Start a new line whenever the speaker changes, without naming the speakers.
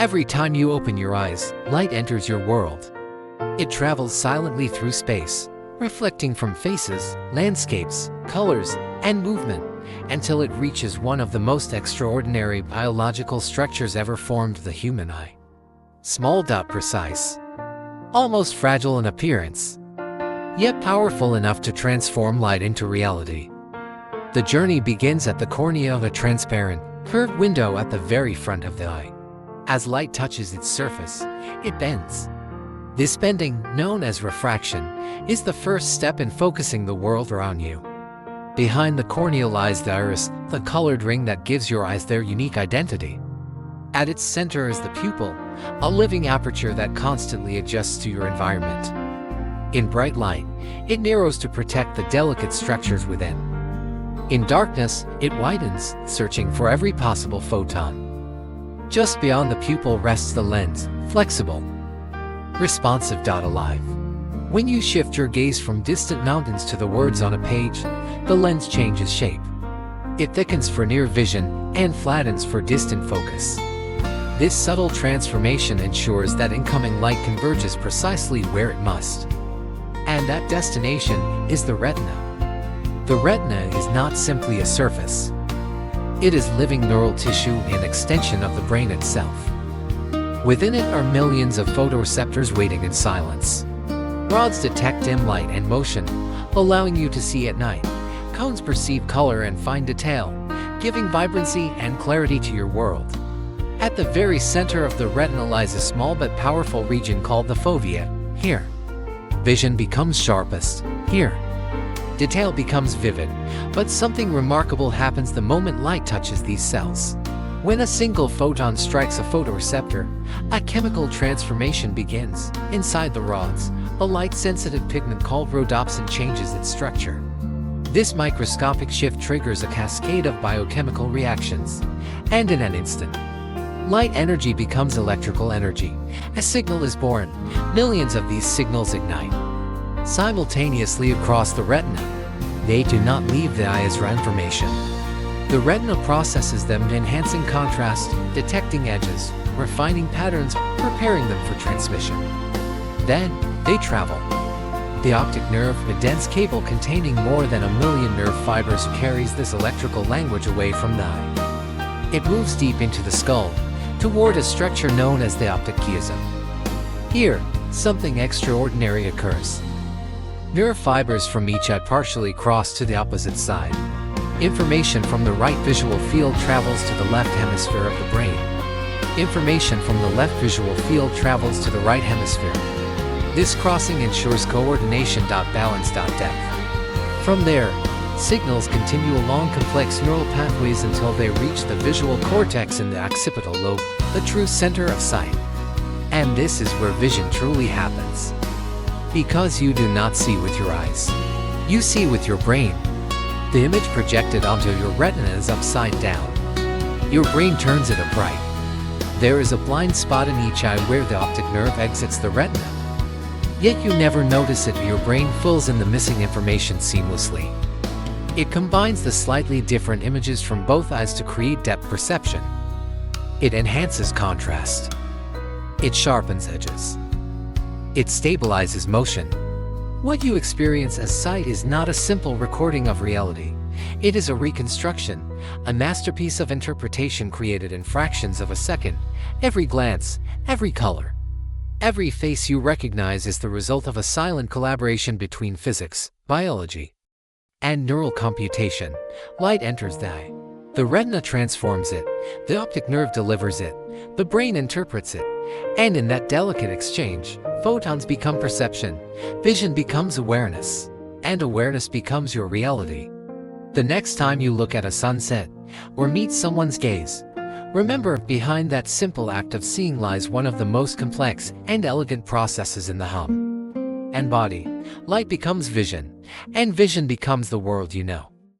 Every time you open your eyes, light enters your world. It travels silently through space, reflecting from faces, landscapes, colors, and movement, until it reaches one of the most extraordinary biological structures ever formed, the human eye. Small, precise, almost fragile in appearance, yet powerful enough to transform light into reality. The journey begins at the cornea, a transparent, curved window at the very front of the eye. As light touches its surface, it bends. This bending, known as refraction, is the first step in focusing the world around you. Behind the cornea lies the iris, the colored ring that gives your eyes their unique identity. At its center is the pupil, a living aperture that constantly adjusts to your environment. In bright light, it narrows to protect the delicate structures within. In darkness, it widens, searching for every possible photon. Just beyond the pupil rests the lens, flexible, responsive, alive. When you shift your gaze from distant mountains to the words on a page, the lens changes shape. It thickens for near vision and flattens for distant focus. This subtle transformation ensures that incoming light converges precisely where it must. And that destination is the retina. The retina is not simply a surface. It is living neural tissue, an extension of the brain itself. Within it are millions of photoreceptors waiting in silence. Rods detect dim light and motion, allowing you to see at night. Cones perceive color and fine detail, giving vibrancy and clarity to your world. At the very center of the retina lies a small but powerful region called the fovea. Here, vision becomes sharpest. Here, detail becomes vivid. But something remarkable happens the moment light touches these cells. When a single photon strikes a photoreceptor, a chemical transformation begins. Inside the rods, a light-sensitive pigment called rhodopsin changes its structure. This microscopic shift triggers a cascade of biochemical reactions, and in an instant, light energy becomes electrical energy. A signal is born. Millions of these signals ignite simultaneously across the retina. They do not leave the eye as raw information. The retina processes them, enhancing contrast, detecting edges, refining patterns, preparing them for transmission. Then, they travel. The optic nerve, a dense cable containing more than 1 million nerve fibers, carries this electrical language away from the eye. It moves deep into the skull, toward a structure known as the optic chiasm. Here, something extraordinary occurs. Nerve fibers from each eye partially cross to the opposite side. Information from the right visual field travels to the left hemisphere of the brain. Information from the left visual field travels to the right hemisphere. This crossing ensures coordination, balance, depth. From there, signals continue along complex neural pathways until they reach the visual cortex in the occipital lobe, the true center of sight. And this is where vision truly happens. Because you do not see with your eyes. You see with your brain. The image projected onto your retina is upside down. Your brain turns it upright. There is a blind spot in each eye where the optic nerve exits the retina. Yet you never notice it. Your brain fills in the missing information seamlessly. It combines the slightly different images from both eyes to create depth perception. It enhances contrast. It sharpens edges. It stabilizes motion. What you experience as sight is not a simple recording of reality. It is a reconstruction, a masterpiece of interpretation created in fractions of a second. Every glance, every color, every face you recognize is the result of a silent collaboration between physics, biology, and neural computation. Light enters the eye. The retina transforms it. The optic nerve delivers it. The brain interprets it. And in that delicate exchange, photons become perception, vision becomes awareness, and awareness becomes your reality. The next time you look at a sunset or meet someone's gaze, remember, behind that simple act of seeing lies one of the most complex and elegant processes in the hum and body. Light becomes vision, and vision becomes the world you know.